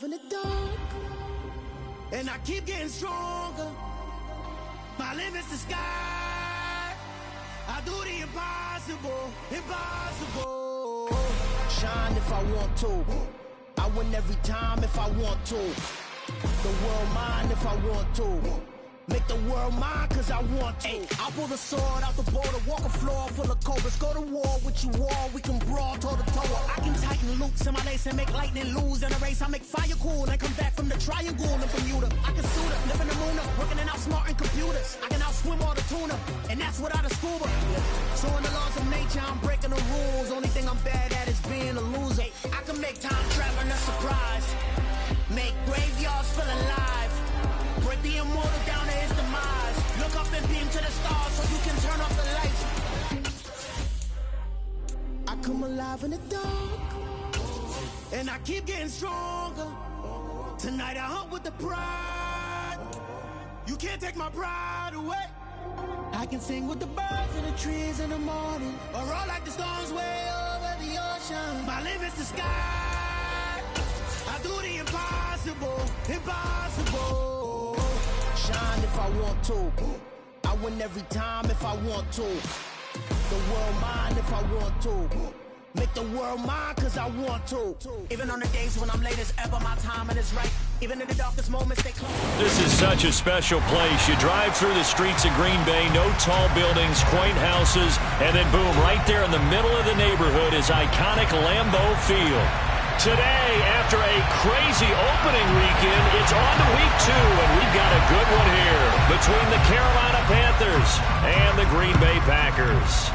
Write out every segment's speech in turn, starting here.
alive in the dark, and I keep getting stronger. My limit's the sky. I do the impossible, impossible. Shine if I want to. I win every time if I want to. The world mine if I want to. Make the world mine cause I want to. Ay, I'll pull the sword out the border, walk a floor full of cobras. Go to war with you all, we can brawl toe to toe. I can tighten loops in my lace and make lightning lose in a race. I make fire cool and come back from the triangle in Bermuda. I can suit up, live in the moon up, working and outsmarting computers. I can outswim all the tuna, and that's without a scuba. So in the laws of nature, I'm breaking the rules. Only thing I'm bad at is being a loser. I can make time traveling a surprise, make graveyards feel alive. Break the immortal down to his demise. Look up and beam to the stars so you can turn off the lights. I come alive in the dark, and I keep getting stronger. Tonight I hunt with the pride. You can't take my pride away. I can sing with the birds and the trees in the morning, or roll like the storms way over the ocean. My limit's the sky. I do the impossible, impossible. Shine if I want to. I win every time if I want to. The world mine if I want to. Make the world mine cause I want to. Even on the days when I'm late as ever, my timing is right. Even in the darkest moments, they close. This is such a special place. You drive through the streets of Green Bay, no tall buildings, quaint houses, and then boom, right there in the middle of the neighborhood is iconic Lambeau Field. Today, after a crazy opening weekend, it's on to week 2, and we've got a good one here between the Carolina Panthers and the Green Bay Packers.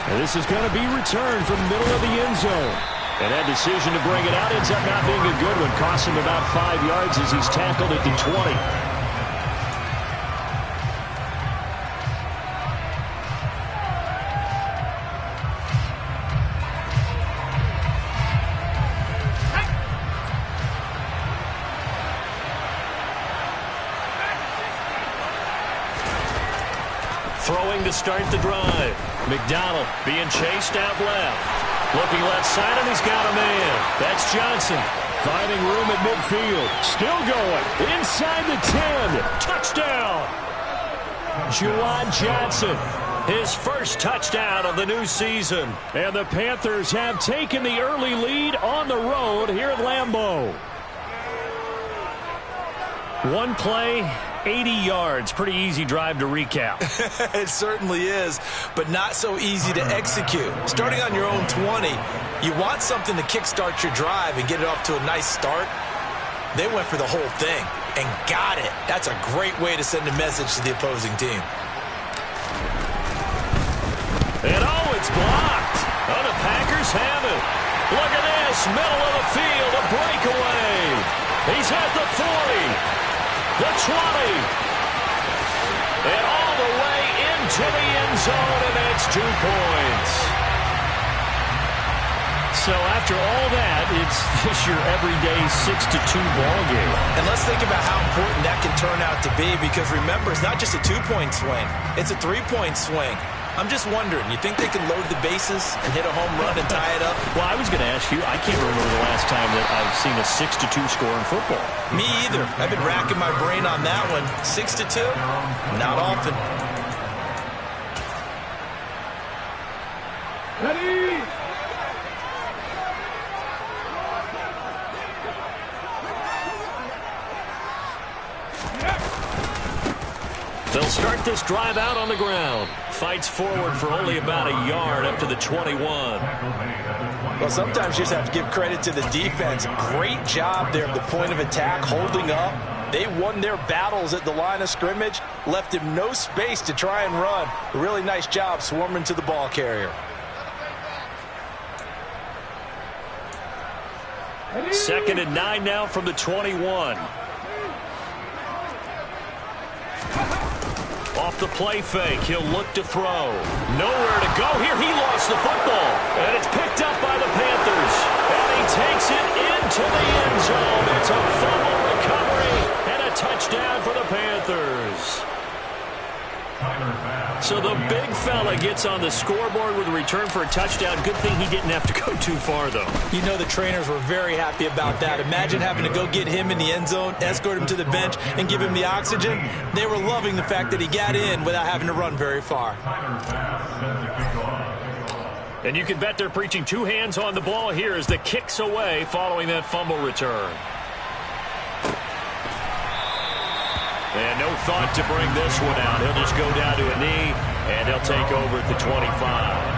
And this is going to be returned from the middle of the end zone. And that decision to bring it out ends up not being a good one. Cost him about 5 yards as he's tackled at the 20. Throwing to start the drive. McDonald being chased out left. Looking left side, and he's got a man. That's Johnson. Finding room at midfield. Still going. Inside the 10. Touchdown. Juwan Johnson. His first touchdown of the new season. And the Panthers have taken the early lead on the road here at Lambeau. One play, 80 yards. Pretty easy drive to recap. It certainly is, but not so easy to execute. Starting on your own 20, you want something to kickstart your drive and get it off to a nice start. They went for the whole thing and got it. That's a great way to send a message to the opposing team. And oh, it's blocked. Oh, the Packers have it. Look at this, middle of the field, a breakaway. He's at the 40. The 20, and all the way into the end zone, and that's 2 points. So after all that, it's just your everyday 6-2 ball game. And let's think about how important that can turn out to be, because remember, it's not just a 2-point swing, it's a 3-point swing. I'm just wondering, you think they can load the bases and hit a home run and tie it up? Well, I was going to ask you, I can't remember the last time that I've seen a 6-2 score in football. Me either. I've been racking my brain on that one. 6-2? Not often. Ready? They'll start this drive out on the ground. Fights forward for only about a yard up to the 21. Well, sometimes you just have to give credit to the defense. Great job there at the point of attack, holding up. They won their battles at the line of scrimmage, left him no space to try and run. A really nice job swarming to the ball carrier. Second and 9 now from the 21. Off the play fake, he'll look to throw. Nowhere to go here. He lost the football. And it's picked up by the Panthers. And he takes it into the end zone. It's a fumble recovery and a touchdown for the Panthers. So the big fella gets on the scoreboard with a return for a touchdown. Good thing he didn't have to go too far, though. You know the trainers were very happy about that. Imagine having to go get him in the end zone, escort him to the bench, and give him the oxygen. They were loving the fact that he got in without having to run very far. And you can bet they're preaching two hands on the ball here as the kick's away following that fumble return. And no thought to bring this one out. He'll just go down to a knee, and he'll take over at the 25.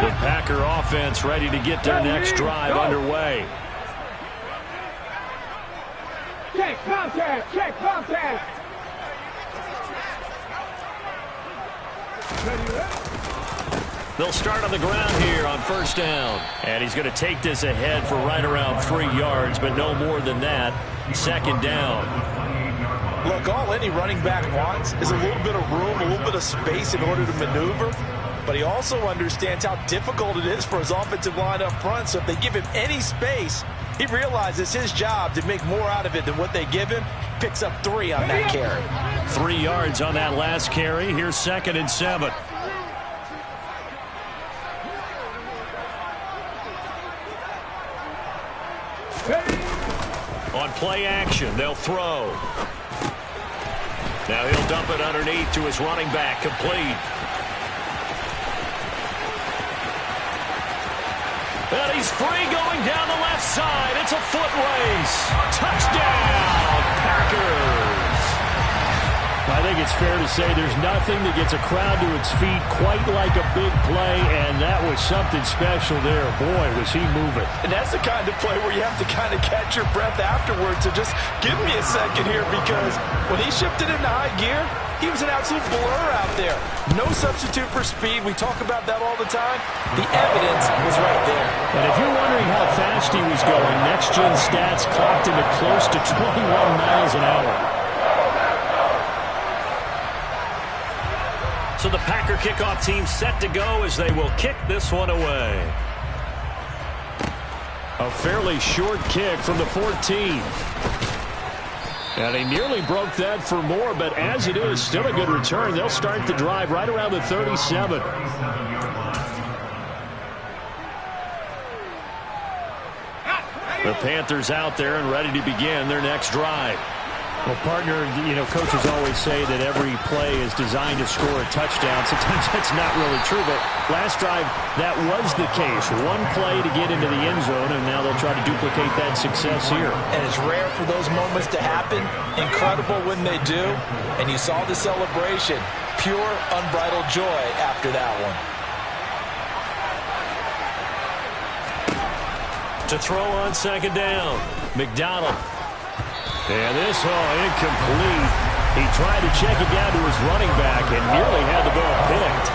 The Packer offense ready to get their next drive underway. Check contact! Check contact! They'll start on the ground here on first down. And he's going to take this ahead for right around 3 yards, but no more than that. Second down. Look, all any running back wants is a little bit of room, a little bit of space in order to maneuver. But he also understands how difficult it is for his offensive line up front. So if they give him any space, he realizes his job to make more out of it than what they give him. Picks up 3 on that carry. 3 yards on that last carry. Here's 2nd and 7. On play action, they'll throw. Now he'll dump it underneath to his running back, complete. And he's free going down the left side. It's a foot race. Touchdown, Packers. I think it's fair to say there's nothing that gets a crowd to its feet quite like a big play, and that was something special there. Boy, was he moving. And that's the kind of play where you have to kind of catch your breath afterwards. So just give me a second here, because when he shifted into high gear, he was an absolute blur out there. No substitute for speed. We talk about that all the time. The evidence was right there. And if you're wondering how fast he was going, next-gen stats clocked him at close to 21 miles an hour. So the Packer kickoff team set to go as they will kick this one away. A fairly short kick from the 14. And he nearly broke that for more, but as it is, still a good return. They'll start the drive right around the 37. The Panthers out there and ready to begin their next drive. Well, partner, you know, coaches always say that every play is designed to score a touchdown. Sometimes that's not really true, but last drive, that was the case. One play to get into the end zone, and now they'll try to duplicate that success here. And it's rare for those moments to happen. Incredible when they do. And you saw the celebration. Pure, unbridled joy after that one. To throw on second down, McDonald. And this, incomplete. He tried to check it down to his running back and nearly had the ball picked.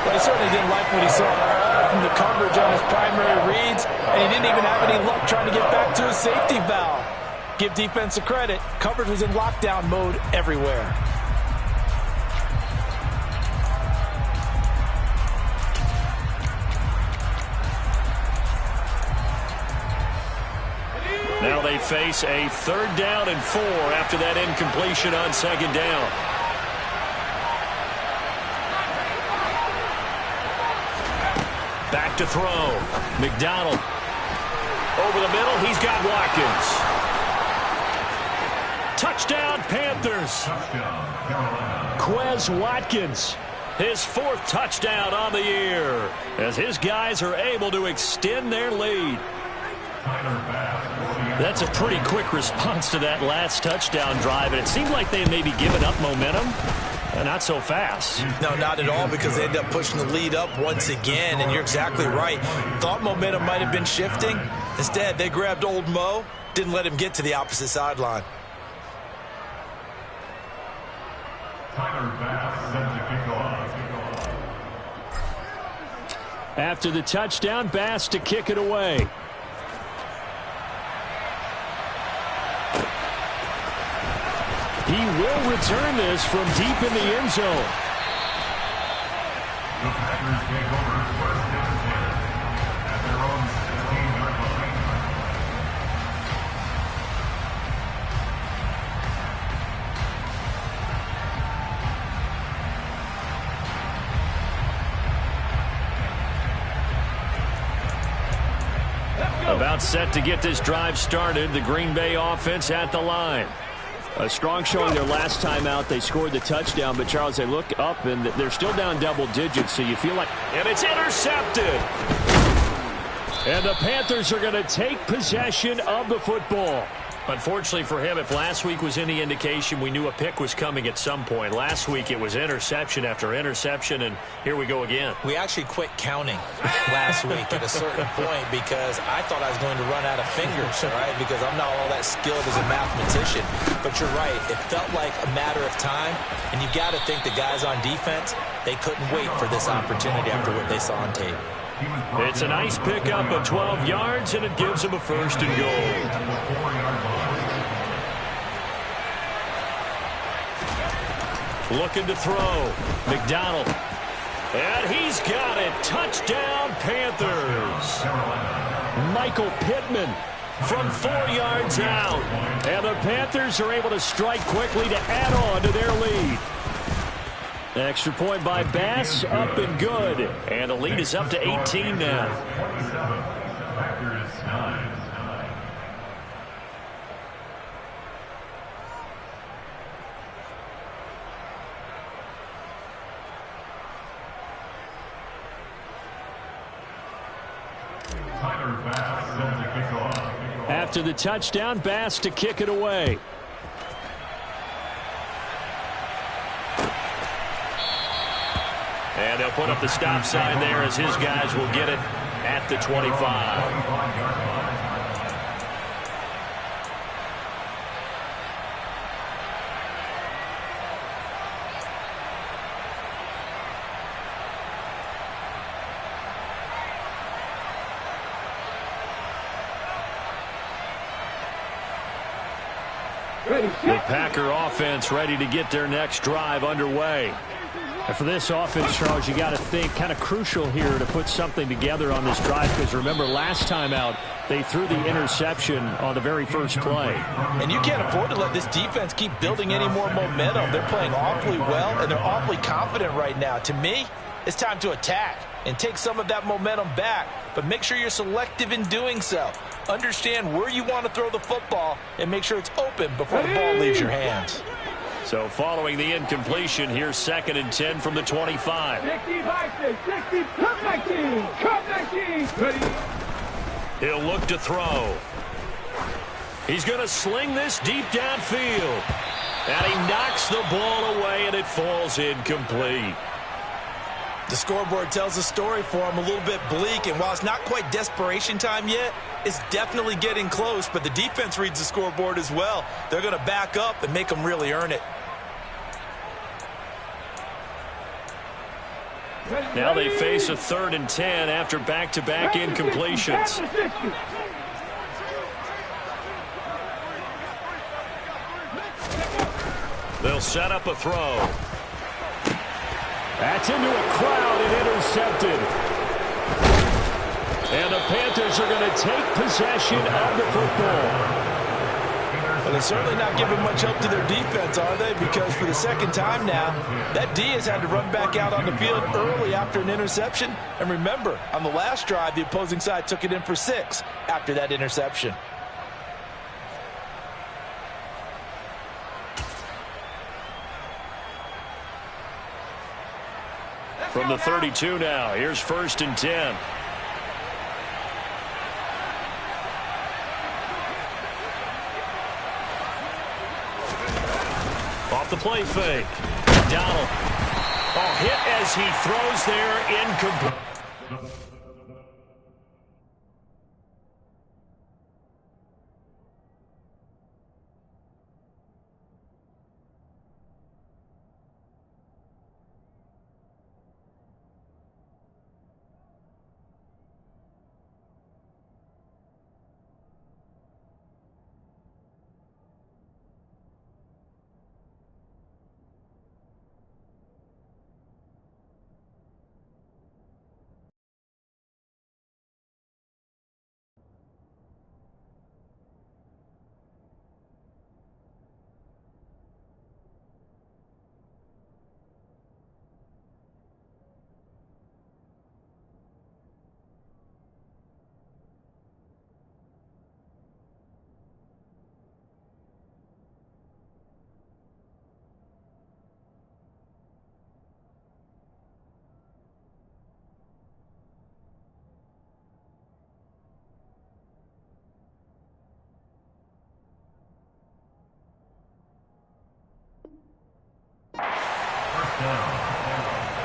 Well, he certainly didn't like what he saw from the coverage on his primary reads, and he didn't even have any luck trying to get back to his safety valve. Give defense a credit. Coverage was in lockdown mode everywhere. Now they face a 3rd down and 4 after that incompletion on second down. Back to throw. McDonald. Over the middle, he's got Watkins. Touchdown, Panthers. Quez Watkins. His 4th touchdown on the year as his guys are able to extend their lead. That's a pretty quick response to that last touchdown drive, and it seemed like they may be giving up momentum. Not so fast. No, not at all, because they ended up pushing the lead up once again, and you're exactly right. Thought momentum might have been shifting. Instead, they grabbed old Mo, didn't let him get to the opposite sideline. After the touchdown, Bass to kick it away. He will will return this from deep in the end zone. The Packers take over first and 10 at their own 16-yard line. About set to get this drive started. The Green Bay offense at the line. A strong showing their last time out. They scored the touchdown, but, Charles, they look up, and they're still down double digits, so you feel like... And it's intercepted! And the Panthers are going to take possession of the football. Unfortunately for him, if last week was any indication, we knew a pick was coming at some point. Last week it was interception after interception, and here we go again. We actually quit counting last week at a certain point because I thought I was going to run out of fingers, right? Because I'm not all that skilled as a mathematician. But you're right. It felt like a matter of time, and you got to think the guys on defense, they couldn't wait for this opportunity after what they saw on tape. It's a nice pickup of 12 yards, and it gives them a first and goal. Looking to throw. McDonald. And he's got it. Touchdown, Panthers. Michael Pittman from 4 yards out. And the Panthers are able to strike quickly to add on to their lead. Extra point by Bass, up and good. And the lead is up to 18 now. Packers 9. After the touchdown, Bass to kick it away. And they'll put up the stop sign there as his guys will get it at the 25. The Packer offense ready to get their next drive underway. And for this offense, Charles, you got to think kind of crucial here to put something together on this drive because remember last time out they threw the interception on the very first play. And you can't afford to let this defense keep building any more momentum. They're playing awfully well and they're awfully confident right now. To me, it's time to attack and take some of that momentum back, but make sure you're selective in doing so. Understand where you want to throw the football and make sure it's open before the ball leaves your hands. So following the incompletion, here's 2nd and 10 from the 25. 60, come 19, come 19. Ready. He'll look to throw. He's going to sling this deep downfield. And he knocks the ball away, and it falls incomplete. The scoreboard tells a story for him, a little bit bleak, and while it's not quite desperation time yet, it's definitely getting close, but the defense reads the scoreboard as well. They're going to back up and make them really earn it. Now they face a 3rd and 10 after back-to-back incompletions. They'll set up a throw. That's into a crowd and intercepted. And the Panthers are going to take possession of the football. Well, they're certainly not giving much help to their defense, are they? Because for the second time now, that D has had to run back out on the field early after an interception. And remember, on the last drive, the opposing side took it in for 6 after that interception. From the 32 now, here's 1st and 10. Off the play fake. Donald. Oh, hit as he throws there, incomplete.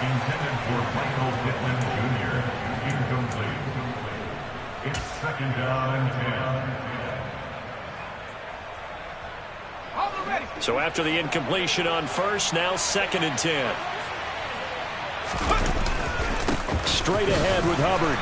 Intended for Michael Pittman Jr. Incomplete. It's 2nd down and 10. So after the incompletion on first, now 2nd and 10. Straight ahead with Hubbard.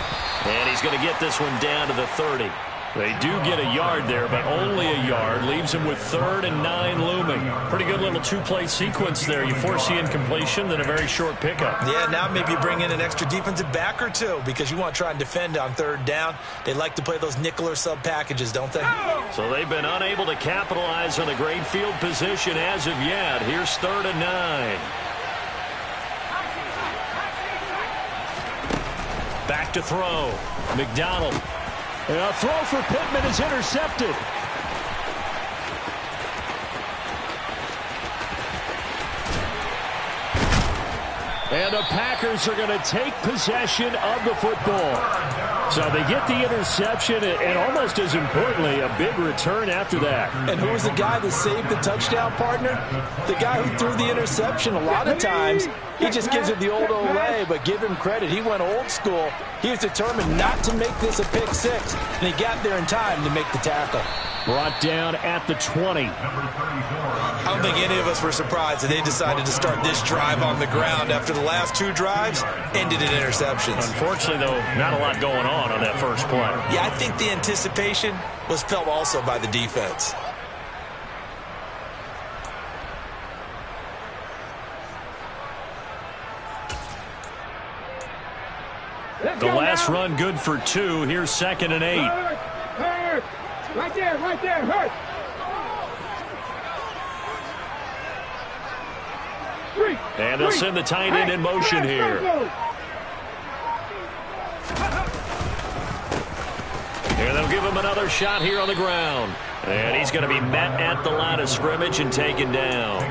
And he's going to get this one down to the 30. They do get a yard there, but only a yard. Leaves him with 3rd and 9 looming. Pretty good little two-play sequence there. You force the incompletion, then a very short pickup. Yeah, now maybe you bring in an extra defensive back or two because you want to try and defend on 3rd down. They like to play those nickel or sub packages, don't they? So they've been unable to capitalize on a great field position as of yet. Here's 3rd and 9. Back to throw. McDonald. And a throw for Pittman is intercepted. And the Packers are going to take possession of the football. So they get the interception and almost as importantly, a big return after that. And who was the guy that saved the touchdown, partner? The guy who threw the interception. A lot of times, he just gives it the old way, but give him credit. He went old school. He was determined not to make this a pick six, and he got there in time to make the tackle. Brought down at the 20. I don't think any of us were surprised that they decided to start this drive on the ground after the last 2 drives ended in interceptions. Unfortunately, though, not a lot going on that first play. Yeah, I think the anticipation was felt also by the defense. The last run good for 2. Here's 2nd and 8. Hurt. Right there, hurt. 3. And they'll send the tight end in motion here. And they'll give him another shot here on the ground. And he's going to be met at the line of scrimmage and taken down.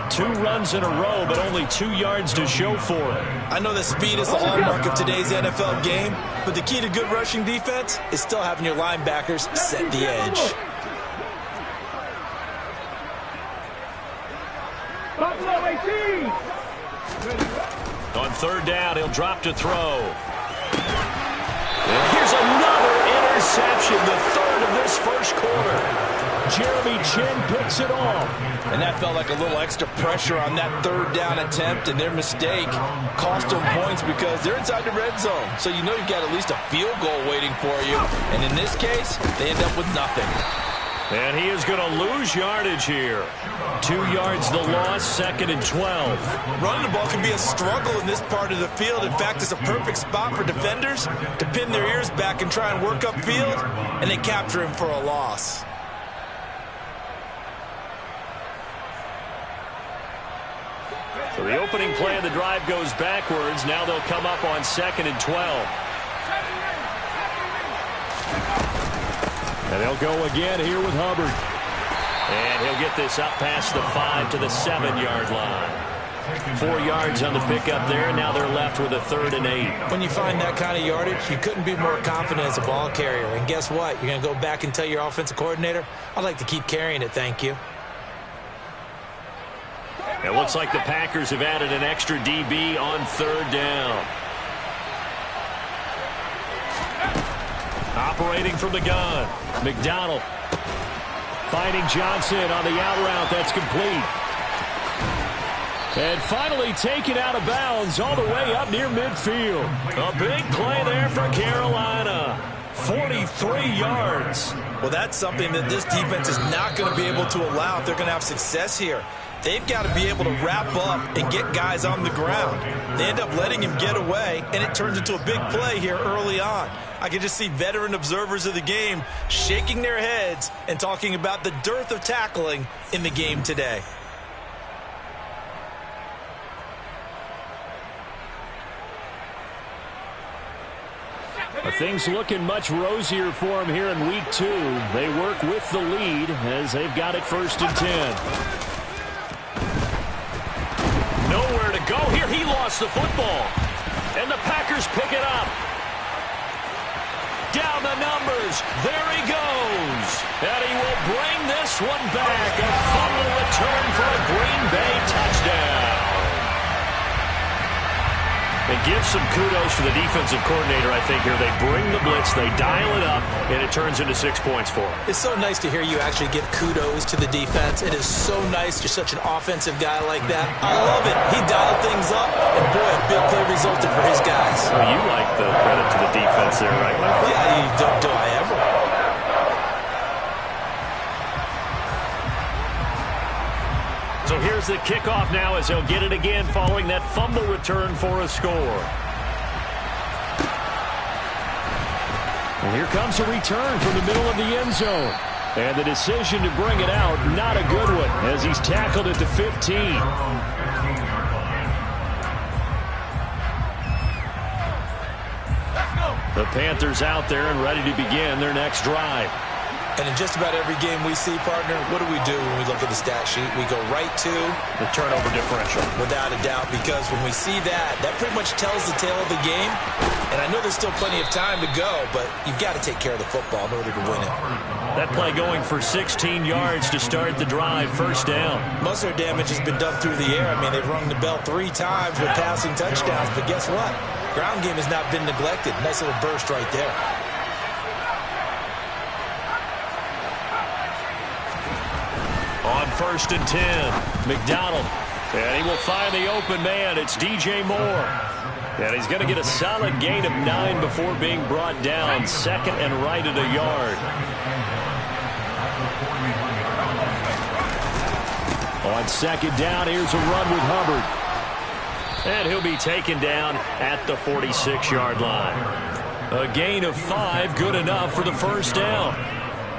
2 runs in a row, but only 2 yards to show for it. I know that speed is the hallmark of today's NFL game, but the key to good rushing defense is still having your linebackers set the edge. Buffalo 18. On 3rd down, he'll drop to throw. And here's another interception, the 3rd of this first quarter. Jeremy Chin picks it off. And that felt like a little extra pressure on that 3rd down attempt, and their mistake cost them points because they're inside the red zone. So you know you've got at least a field goal waiting for you. And in this case, they end up with nothing. And he is going to lose yardage here. 2 yards the loss, 2nd and 12. Running the ball can be a struggle in this part of the field. In fact, it's a perfect spot for defenders to pin their ears back and try and work upfield, and they capture him for a loss. So the opening play of the drive goes backwards. Now they'll come up on 2nd and 12. And they'll go again here with Hubbard. And he'll get this up past the 5 to the 7-yard line. 4 yards on the pickup there. Now they're left with a 3rd and 8. When you find that kind of yardage, you couldn't be more confident as a ball carrier. And guess what? You're going to go back and tell your offensive coordinator, I'd like to keep carrying it, thank you. It looks like the Packers have added an extra DB on 3rd down. Operating from the gun. McDonald finding Johnson on the out route. That's complete. And finally taken out of bounds all the way up near midfield. A big play there for Carolina. 43 yards. Well, that's something that this defense is not going to be able to allow if they're going to have success here. They've got to be able to wrap up and get guys on the ground. They end up letting him get away, and it turns into a big play here early on. I can just see veteran observers of the game shaking their heads and talking about the dearth of tackling in the game today. Things looking much rosier for them here in week 2. They work with the lead as they've got it 1st and 10. Nowhere to go here. He lost the football. And the Packers pick it up. Down the numbers. There he goes. And he will bring this one back. A fumble return for a Green Bay touchdown. give some kudos to the defensive coordinator, I think, here. They bring the blitz, they dial it up, and it turns into 6 points for them. It's so nice to hear you actually give kudos to the defense. It is so nice. You're such an offensive guy like that. I love it. He dialed things up, and boy, a big play resulted for his guys. Well, you like the credit to the defense there, right? Yeah, do I ever? So here's the kickoff now as he'll get it again following that fumble return for a score. And here comes a return from the middle of the end zone. And the decision to bring it out, not a good one, as he's tackled at the 15. The Panthers out there and ready to begin their next drive. And in just about every game we see, partner, what do we do when we look at the stat sheet? We go right to the turnover differential. Without a doubt, because when we see that, that pretty much tells the tale of the game. And I know there's still plenty of time to go, but you've got to take care of the football in order to win it. That play going for 16 yards to start the drive, first down. Most of their damage has been done through the air. I mean, they've rung the bell 3 times with passing touchdowns, but guess what? Ground game has not been neglected. Nice little burst right there. On 1st and 10, McDonald. And he will find the open man. It's DJ Moore. And he's going to get a solid gain of 9 before being brought down. Second and right at a yard. On second down, here's a run with Hubbard. And he'll be taken down at the 46-yard line. A gain of 5, good enough for the first down.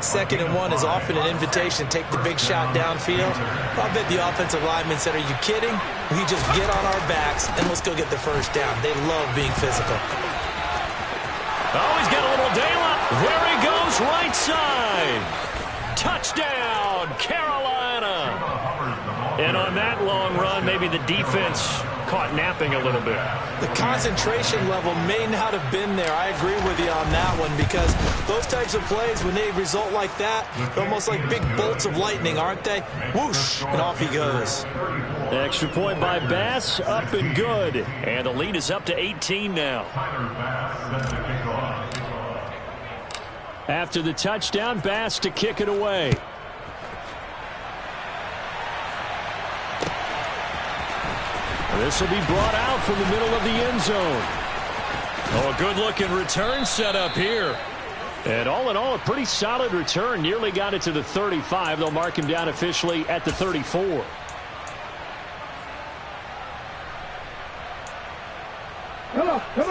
2nd and 1 is often an invitation to take the big shot downfield. I bet the offensive lineman said, are you kidding? We just get on our backs and let's go get the first down. They love being physical. Oh, he's got a little daylight. There he goes, right side. Touchdown, Carolina. And on that long run, maybe the defense caught napping a little bit. The concentration level may not have been there. I agree with you on that one, because those types of plays, when they result like that, they're almost like big bolts of lightning, aren't they? Whoosh, and off he goes. Extra point by Bass, up and good. And the lead is up to 18 now. After the touchdown, Bass to kick it away. This will be brought out from the middle of the end zone. Oh, a good-looking return set up here. And all in all, a pretty solid return. Nearly got it to the 35. They'll mark him down officially at the 34.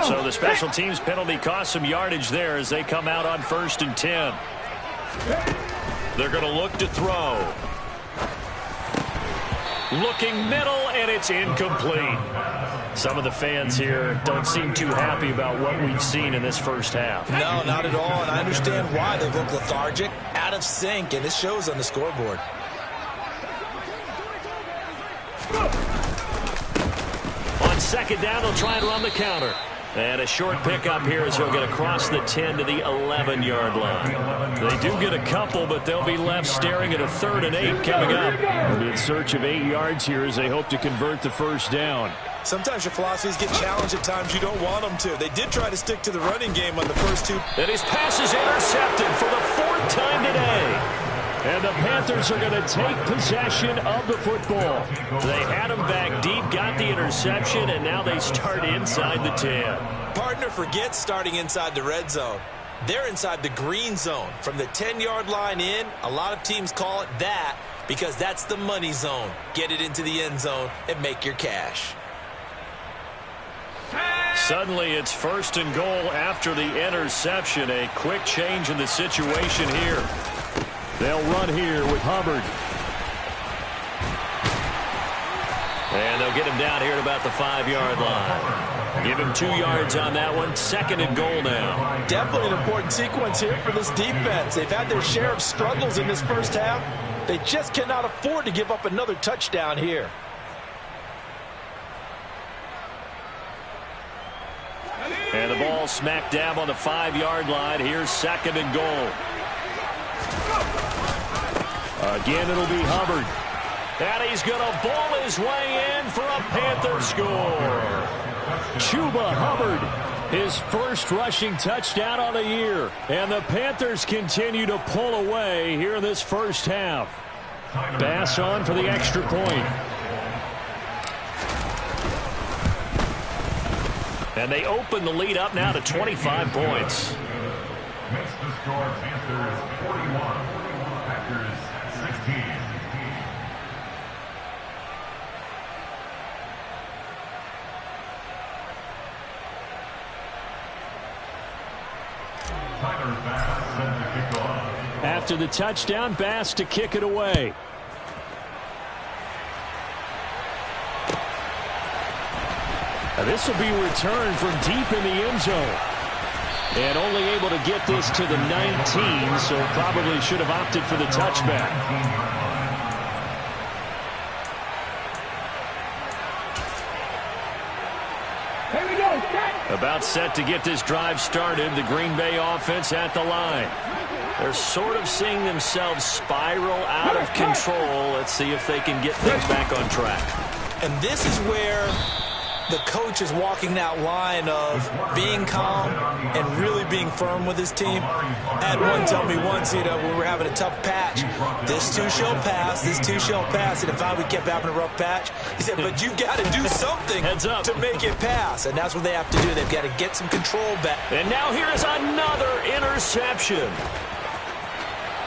So the special teams penalty cost some yardage there as they come out on 1st and 10. They're going to look to throw. Looking middle, and it's incomplete. Some of the fans here don't seem too happy about what we've seen in this first half. No, not at all, and I understand why. They look lethargic, out of sync, and this shows on the scoreboard. On 2nd down, they'll try and run the counter. And a short pickup here as he'll get across the 10 to the 11-yard line. They do get a couple, but they'll be left staring at a 3rd and 8 coming up. In search of 8 yards here as they hope to convert the first down. Sometimes your philosophies get challenged at times you don't want them to. They did try to stick to the running game on the first 2. And his pass is intercepted for the 4th time today. And the Panthers are going to take possession of the football. They had him back deep, got the interception, and now they start inside the 10. Partner forgets starting inside the red zone. They're inside the green zone. From the 10-yard line in, a lot of teams call it that because that's the money zone. Get it into the end zone and make your cash. Suddenly it's 1st and goal after the interception. A quick change in the situation here. They'll run here with Hubbard. And they'll get him down here at about the 5-yard line. Give him 2 yards on that one. 2nd and goal now. Definitely an important sequence here for this defense. They've had their share of struggles in this first half. They just cannot afford to give up another touchdown here. And the ball smack dab on the 5-yard line. Here's 2nd and goal. Again, it'll be Hubbard. And he's going to ball his way in for a Panther score. Chuba Hubbard, his first rushing touchdown on the year. And the Panthers continue to pull away here in this first half. Bass on for the extra point. And they open the lead up now to 25 points. Makes the score Panthers 41, Packers 16. After the touchdown, Bass to kick it away. Now this will be returned from deep in the end zone. And only able to get this to the 19, so probably should have opted for the touchback. Here we go, set. About set to get this drive started, the Green Bay offense at the line. They're sort of seeing themselves spiral out of control. Let's see if they can get things back on track. And this is where the coach is walking that line of being calm and really being firm with his team. I had one tell me once, when we were having a tough patch, this too shall pass, this too shall pass. And if we kept having a rough patch, he said, but you got to do something to make it pass. And that's what they have to do. They've got to get some control back. And now here is another interception.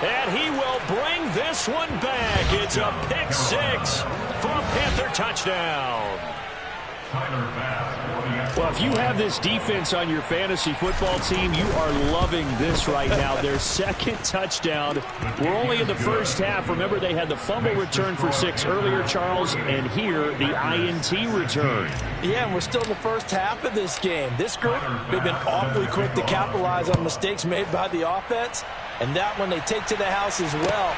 And he will bring this one back. It's a pick six for a Panther touchdown. Well, if you have this defense on your fantasy football team, you are loving this right now. Their second touchdown. We're only in the first half. Remember, they had the fumble return for 6 earlier, Charles, and here the INT return. Yeah, and we're still in the first half of this game. This group, they've been awfully quick to capitalize on mistakes made by the offense, and that one they take to the house as well.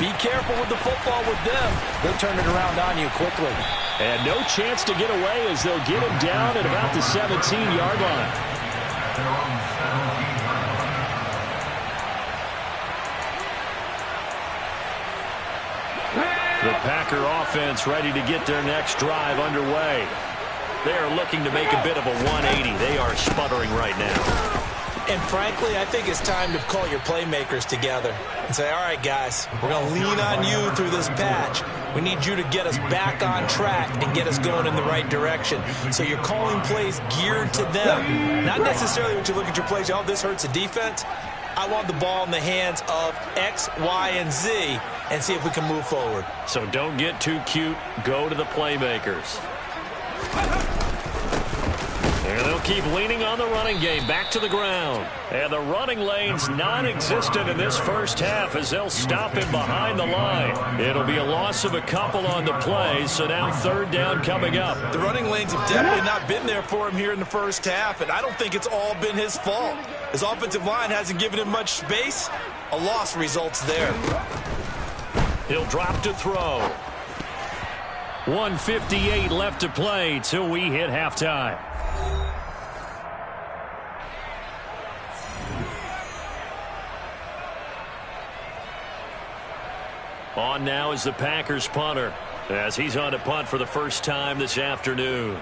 Be careful with the football with them. They'll turn it around on you quickly. And no chance to get away as they'll get him down at about the 17-yard line. The Packer offense ready to get their next drive underway. They are looking to make a bit of a 180. They are sputtering right now. And frankly, I think it's time to call your playmakers together and say, all right, guys, we're going to lean on you through this patch. We need you to get us back on track and get us going in the right direction. So you're calling plays geared to them. Not necessarily when you look at your plays, oh, this hurts the defense. I want the ball in the hands of X, Y, and Z and see if we can move forward. So don't get too cute. Go to the playmakers. And they'll keep leaning on the running game back to the ground. And the running lane's non-existent in this first half as they'll stop him behind the line. It'll be a loss of a couple on the play, so now third down coming up. The running lanes have definitely not been there for him here in the first half, and I don't think it's all been his fault. His offensive line hasn't given him much space. A loss results there. He'll drop to throw. 1:58 left to play till we hit halftime. On now is the Packers punter as he's on to punt for the first time this afternoon.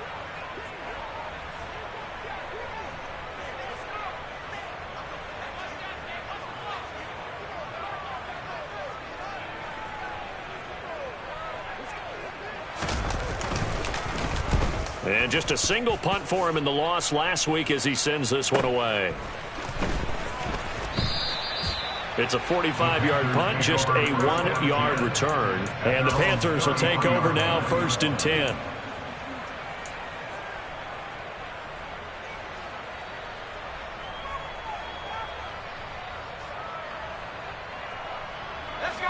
And just a single punt for him in the loss last week as he sends this one away. It's a 45-yard punt, just a 1-yard return. And the Panthers will take over now, 1st and 10.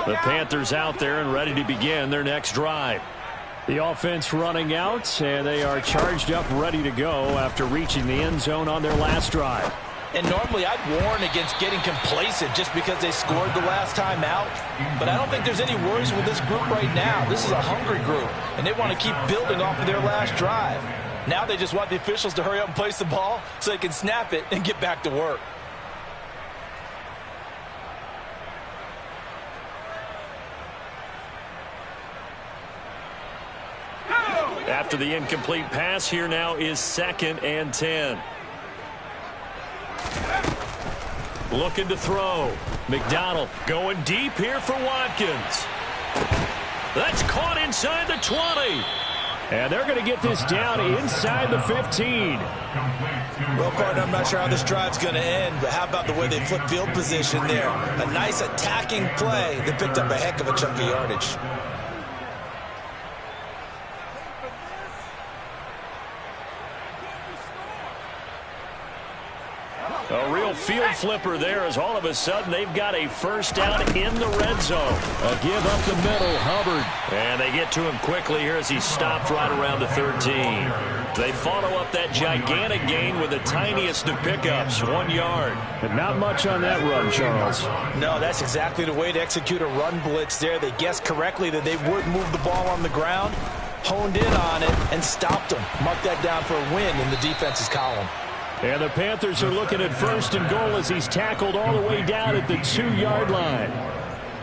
The Panthers out there and ready to begin their next drive. The offense running out, and they are charged up, ready to go after reaching the end zone on their last drive. And normally I'd warn against getting complacent just because they scored the last time out. But I don't think there's any worries with this group right now. This is a hungry group, and they want to keep building off of their last drive. Now they just want the officials to hurry up and place the ball so they can snap it and get back to work. After the incomplete pass, here now is 2nd and 10. Looking to throw. McDonald going deep here for Watkins. That's caught inside the 20. And they're going to get this down inside the 15. Well, partner, I'm not sure how this drive's going to end, but how about the way they flip field position there? A nice attacking play that picked up a heck of a chunk of yardage. A real field flipper there as all of a sudden they've got a first down in the red zone. A give up the middle, Hubbard. And they get to him quickly here as he stopped right around the 13. They follow up that gigantic gain with the tiniest of pickups, 1 yard. But not much on that run, Charles. No, that's exactly the way to execute a run blitz there. They guessed correctly that they would move the ball on the ground, honed in on it, and stopped them. Mark that down for a win in the defense's column. And the Panthers are looking at 1st and goal as he's tackled all the way down at the 2-yard line.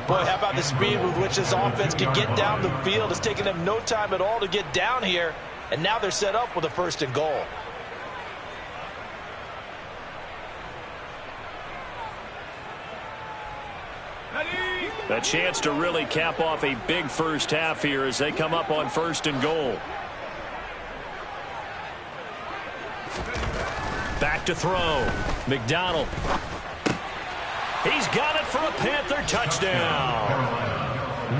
Boy, how about the speed with which this offense can get down the field? It's taken them no time at all to get down here, and now they're set up with a 1st and goal. A chance to really cap off a big first half here as they come up on 1st and goal. Back to throw. McDonald. He's got it for a Panther touchdown.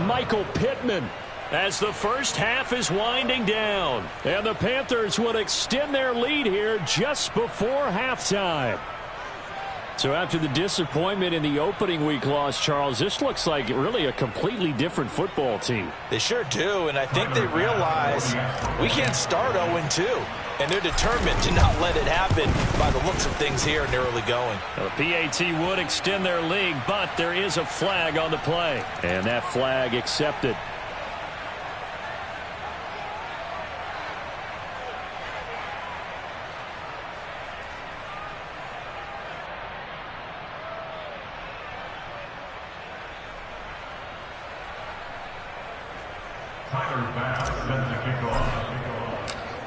Michael Pittman as the first half is winding down. And the Panthers would extend their lead here just before halftime. So after the disappointment in the opening week loss, Charles, this looks like really a completely different football team. They sure do, and I think they realize we can't start 0-2. And they're determined to not let it happen by the looks of things here in the early going. The PAT would extend their lead, but there is a flag on the play. And that flag accepted.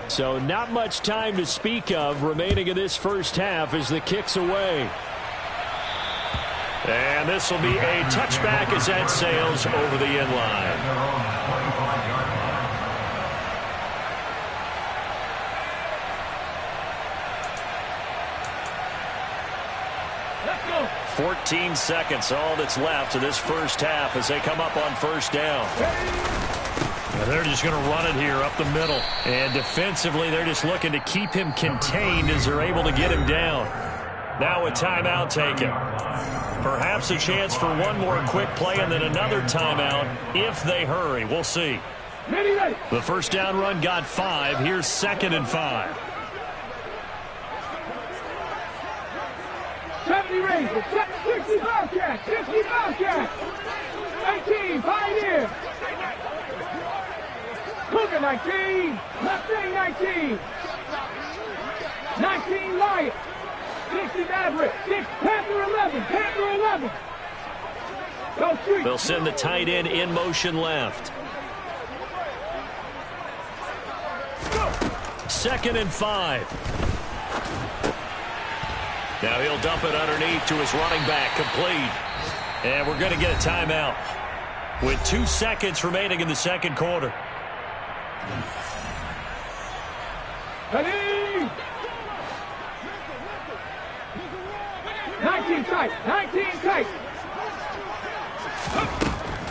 So not much time to speak of remaining in this first half as the kick's away. And this will be a touchback as that sails over the end line. Let's go. 14 seconds, all that's left of this first half as they come up on 1st down. They're just going to run it here up the middle. And defensively, they're just looking to keep him contained as they're able to get him down. Now a timeout taken. Perhaps a chance for one more quick play and then another timeout if they hurry. We'll see. Ready. The first down run got 5. Here's 2nd and 5. 70 Rangers, 60 Bobcats, 60 Bobcats, 18 Pioneers. Cougar 19, Mustang 19, 19 Lions, 60 Maverick, 6 Panther 11, Panther 11. Go street. They'll send the tight end in motion left. 2nd and 5. Now he'll dump it underneath to his running back, complete. And we're going to get a timeout with 2 seconds remaining in the second quarter. Ready. 19 tight, 19 tight.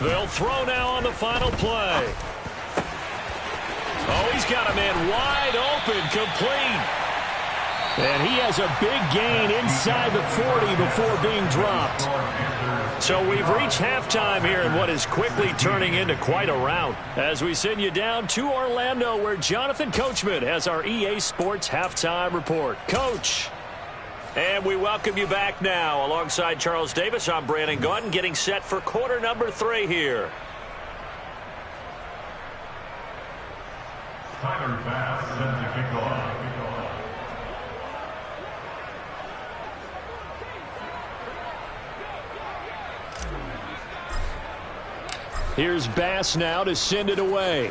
They'll throw now on the final play. Oh, he's got a man wide open, complete. And he has a big gain inside the 40 before being dropped. So we've reached halftime here in what is quickly turning into quite a rout as we send you down to Orlando where Jonathan Coachman has our EA Sports Halftime Report. Coach. And we welcome you back now. Alongside Charles Davis, I'm Brandon Gaudin getting set for quarter number 3 here. Tyler Bass set to kick off. Here's Bass now to send it away.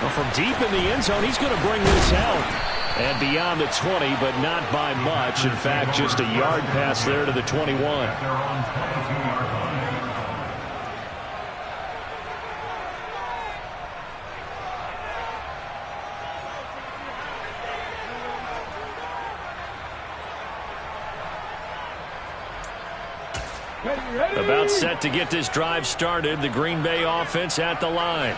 Well, from deep in the end zone, he's going to bring this out. And beyond the 20, but not by much. In fact, just a yard pass there to the 21. About set to get this drive started. The Green Bay offense at the line.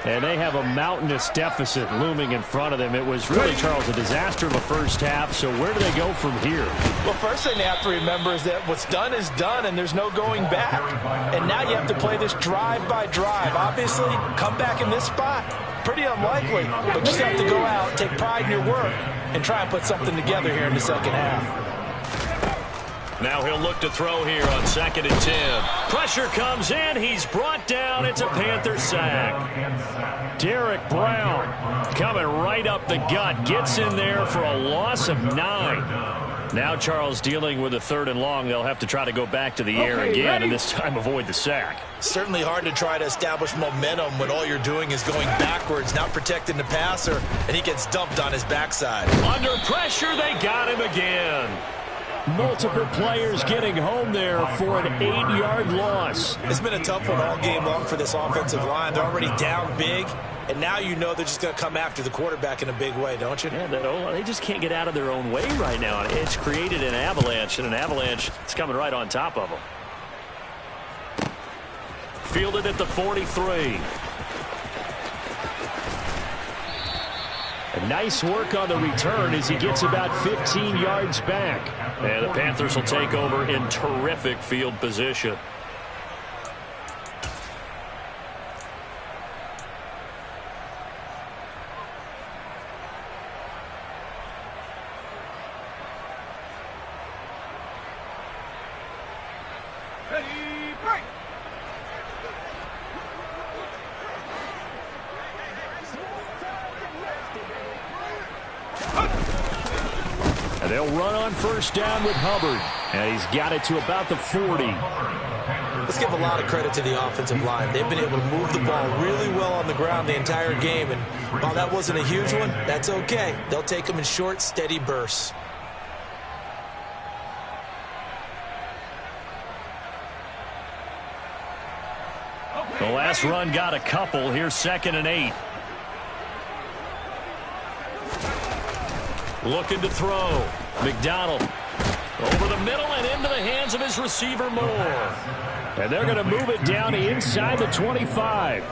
And they have a mountainous deficit looming in front of them. It was really, Charles, a disaster of a first half. So where do they go from here? Well, first thing they have to remember is that what's done is done, and there's no going back. And now you have to play this drive by drive. Obviously, come back in this spot. Pretty unlikely, but you just have to go out, take pride in your work, and try and put something together here in the second half. Now he'll look to throw here on 2nd and 10. Pressure comes in. He's brought down. It's a Panther sack. Derek Brown coming right up the gut. Gets in there for a loss of 9. Now Charles dealing with a 3rd and long. They'll have to try to go back to the air again, and this time avoid the sack. Certainly hard to try to establish momentum when all you're doing is going backwards, not protecting the passer, and he gets dumped on his backside. Under pressure, they got him again. Multiple players getting home there for an 8-yard loss. It's been a tough one all game long for this offensive line. They're already down big, and now you know they're just going to come after the quarterback in a big way, don't you? Yeah, they just can't get out of their own way right now. It's created an avalanche, and an avalanche is coming right on top of them. Fielded at the 43. Nice work on the return as he gets about 15 yards back. And the Panthers will take over in terrific field position. And they'll run on 1st down with Hubbard. And he's got it to about the 40. Let's give a lot of credit to the offensive line. They've been able to move the ball really well on the ground the entire game. And while that wasn't a huge one, that's okay. They'll take them in short, steady bursts. The last run got a couple. Here's 2nd and 8. Looking to throw. McDonald over the middle and into the hands of his receiver Moore. And they're going to move it down inside the 25.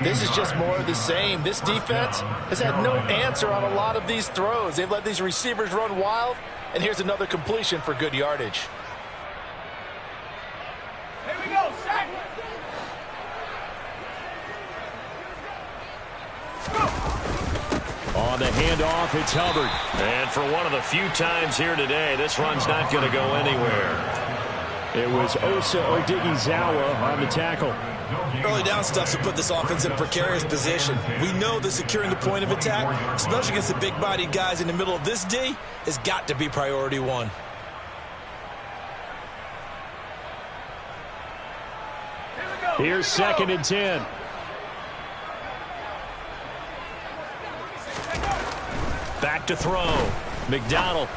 This is just more of the same. This defense has had no answer on a lot of these throws. They've let these receivers run wild, and here's another completion for good yardage. Here we go, sack. On the handoff, it's Hubbard. And for one of the few times here today, this run's not going to go anywhere. It was Osa Odighizuwa on the tackle. Early down stuff to put this offense in a precarious position. We know that securing the point of attack, especially against the big-bodied guys in the middle of this D, has got to be priority one. Here's 2nd and 10. Back to throw. McDonald.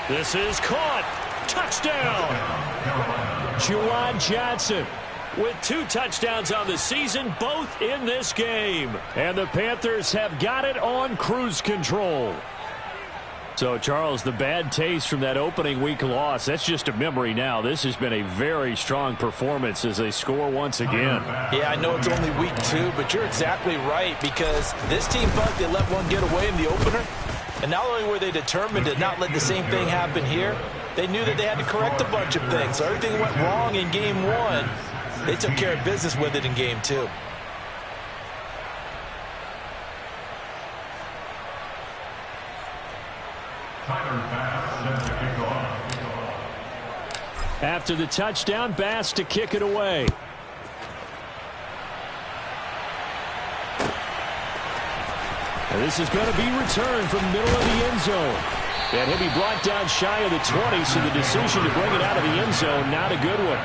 This is caught. Touchdown. Juwan Johnson with 2 touchdowns on the season, both in this game. And the Panthers have got it on cruise control. So, Charles, the bad taste from that opening week loss, that's just a memory now. This has been a very strong performance as they score once again. Yeah, I know it's only week 2, but you're exactly right, because this team thought they let one get away in the opener. And not only were they determined to not let the same thing happen here, they knew that they had to correct a bunch of things. So everything went wrong in game 1. They took care of business with it in game 2. After the touchdown, Bass to kick it away. And this is going to be returned from the middle of the end zone. And he'll be brought down shy of the 20, so the decision to bring it out of the end zone, not a good one.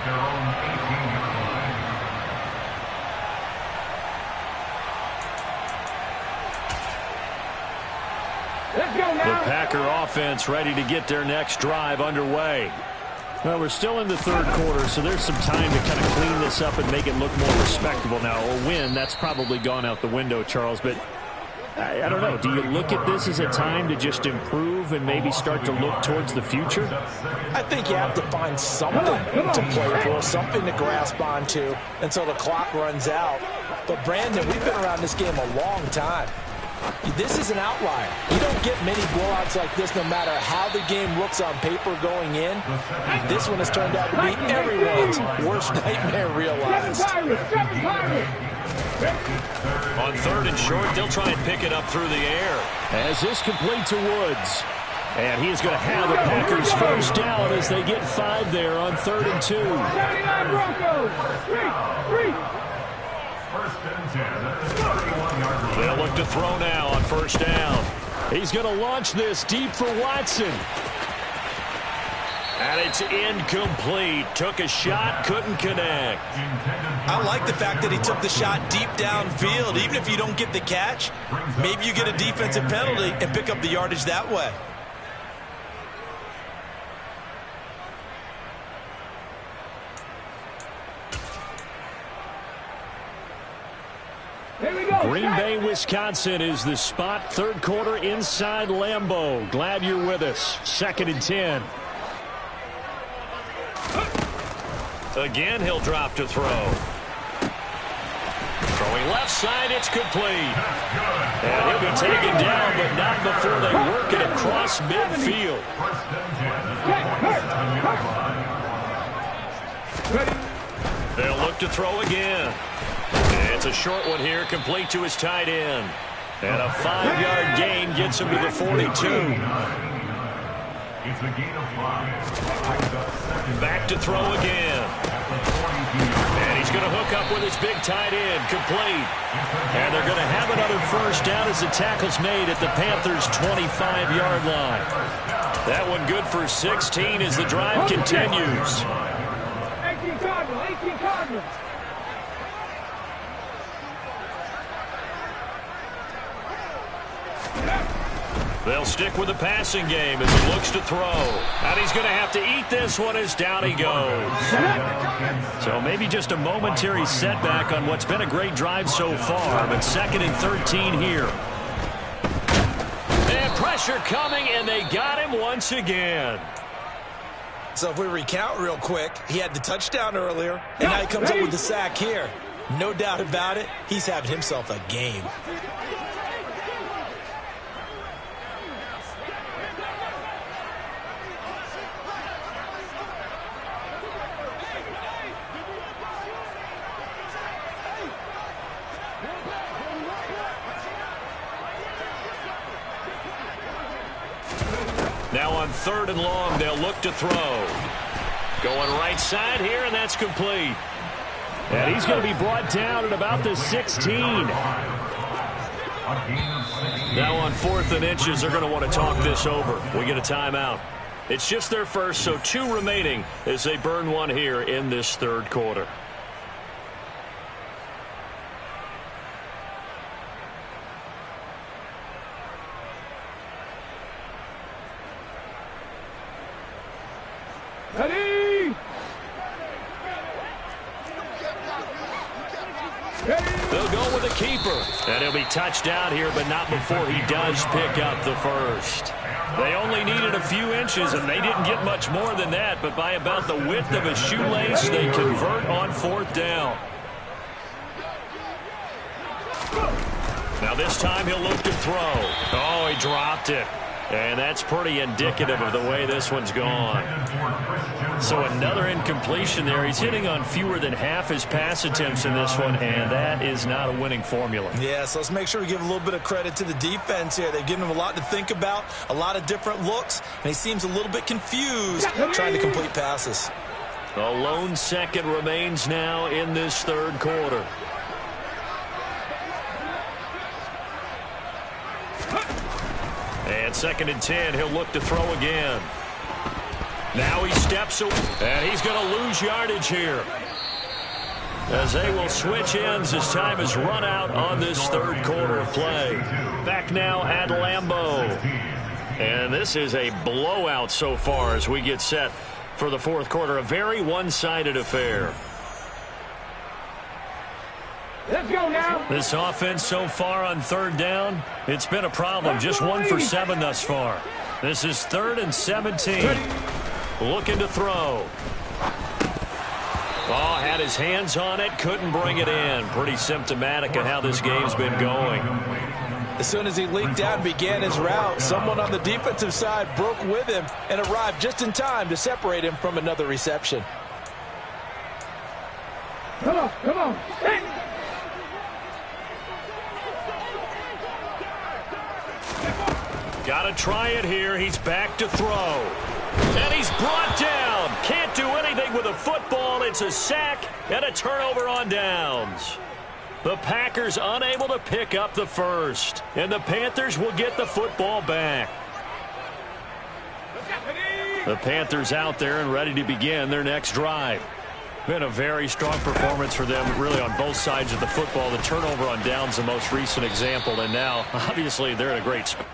Packer offense ready to get their next drive underway. Well, we're still in the third quarter, so there's some time to kind of clean this up and make it look more respectable now. A win, that's probably gone out the window, Charles, but I don't know. Do you look at this as a time to just improve and maybe start to look towards the future? I think you have to find something to play for, something to grasp onto until the clock runs out. But, Brandon, we've been around this game a long time. This is an outlier. You don't get many blowouts like this no matter how the game looks on paper going in. This one has turned out to be everyone's worst nightmare realized. On third and short, they'll try and pick it up through the air. As this complete to Woods. And he is going to have the Packers first down as they get 5 there on 3rd and 2. They'll look to throw now on first down. He's going to launch this deep for Watson. And it's incomplete. Took a shot, couldn't connect. I like the fact that he took the shot deep downfield. Even if you don't get the catch, maybe you get a defensive penalty and pick up the yardage that way. Green Bay, Wisconsin is the spot. Third quarter inside Lambeau. Glad you're with us. 2nd and 10. Again, he'll drop to throw. Throwing left side, it's complete. And he'll be taken down, but not before they work it across midfield. They'll look to throw again. It's a short one here, complete to his tight end. And a 5-yard gain gets him to the 42. Back to throw again. And he's going to hook up with his big tight end, complete. And they're going to have another first down as the tackle's made at the Panthers' 25-yard line. That one good for 16 as the drive continues. 18 Cardinals. They'll stick with the passing game as he looks to throw. And he's going to have to eat this one as down he goes. So maybe just a momentary setback on what's been a great drive so far, but 2nd and 13 here. And pressure coming, and they got him once again. So if we recount real quick, he had the touchdown earlier, and now he comes up with the sack here. No doubt about it, he's having himself a game. Now on 3rd and long, they'll look to throw. Going right side here, and that's complete. And he's going to be brought down at about the 16. Now on 4th and inches, they're going to want to talk this over. We get a timeout. It's just their first, so 2 remaining as they burn one here in this third quarter. Ready? They'll go with a keeper. And he'll be touched down here, but not before he does pick up the first. They only needed a few inches, and they didn't get much more than that, but by about the width of a shoelace, they convert on 4th down. Now this time he'll look to throw. Oh, he dropped it. And that's pretty indicative of the way this one's gone. So another incompletion there. He's hitting on fewer than half his pass attempts in this one, and that is not a winning formula. Yeah, so let's make sure we give a little bit of credit to the defense here. They've given him a lot to think about, a lot of different looks, and he seems a little bit confused trying to complete passes. A lone second remains now in this third quarter. And 2nd and 10, he'll look to throw again. Now he steps away, and he's going to lose yardage here. As they will switch ends as time has run out on this third quarter of play. Back now at Lambeau. And this is a blowout so far as we get set for the fourth quarter. A very one-sided affair. Let's go now. This offense so far on third down, it's been a problem. Just 1 for 7 thus far. This is 3rd and 17. Looking to throw. Oh, had his hands on it, couldn't bring it in. Pretty symptomatic of how this game's been going. As soon as he leaked out and began his route, someone on the defensive side broke with him and arrived just in time to separate him from another reception. Come on, come on. Hey. Got to try it here. He's back to throw. And he's brought down. Can't do anything with a football. It's a sack and a turnover on downs. The Packers unable to pick up the first. And the Panthers will get the football back. The Panthers out there and ready to begin their next drive. Been a very strong performance for them, really, on both sides of the football. The turnover on downs, the most recent example. And now, obviously, they're in a great spot.